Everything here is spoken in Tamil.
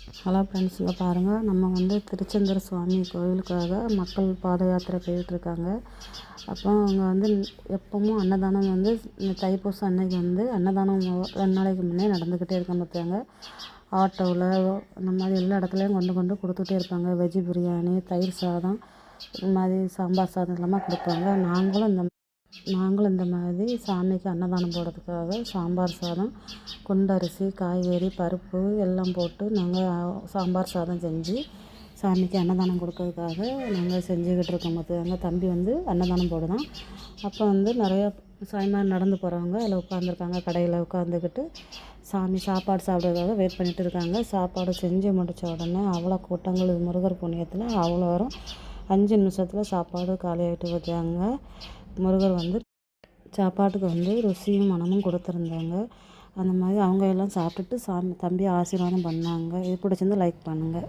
ஹலோ ஃப்ரெண்ட்ஸ், இங்கே பாருங்கள். நம்ம வந்து திருச்செந்தூர் சுவாமி கோவிலுக்காக மக்கள் பாத யாத்திரை போயிட்டுருக்காங்க. அப்போ அவங்க வந்து எப்பவும் அன்னதானம் வந்து இந்த தைப்பூசம் அன்னைக்கு வந்து அன்னதானம் 2 நாளைக்கு முன்னே நடந்துக்கிட்டே இருக்க பார்த்தாங்க. ஆட்டோவில் இந்த மாதிரி எல்லா இடத்துலையும் கொண்டு கொண்டு கொடுத்துட்டே இருப்பாங்க. வெஜ்ஜு பிரியாணி, தயிர் சாதம், இந்த மாதிரி சாம்பார் சாதம் எல்லாமே கொடுப்பாங்க. நாங்களும் இந்த மாதிரி சாமிக்கு அன்னதானம் போடுறதுக்காக சாம்பார் சாதம், குண்டரிசி, காய்கறி, பருப்பு எல்லாம் போட்டு நாங்கள் சாம்பார் சாதம் செஞ்சு சாமிக்கு அன்னதானம் கொடுக்கறதுக்காக நாங்கள் செஞ்சுக்கிட்டு இருக்கோம். எங்கள் தம்பி வந்து அன்னதானம் போடுதான். அப்போ வந்து நிறையா சாமிமார் நடந்து போகிறவங்க அதில் உட்காந்துருக்காங்க. கடையில் உட்காந்துக்கிட்டு சாமி சாப்பாடு சாப்பிட்றதுக்காக வெயிட் பண்ணிகிட்டு இருக்காங்க. சாப்பாடு செஞ்சு முடித்த உடனே அவ்வளோ கூட்டங்கள், முருகர் புண்ணியத்தில் அவ்வளோ வரும். 5 நிமிஷத்தில் சாப்பாடு காலி ஆகிட்டு வச்சாங்க. முருகர் வந்து சாப்பாட்டுக்கு வந்து ருசியும் மனமும் கொடுத்துருந்தாங்க. அந்த மாதிரி அவங்க எல்லாம் சாப்பிட்டுட்டு தம்பி ஆசீர்வாதம் பண்ணாங்க. இது பிடிச்சிருந்தா லைக் பண்ணுங்கள்.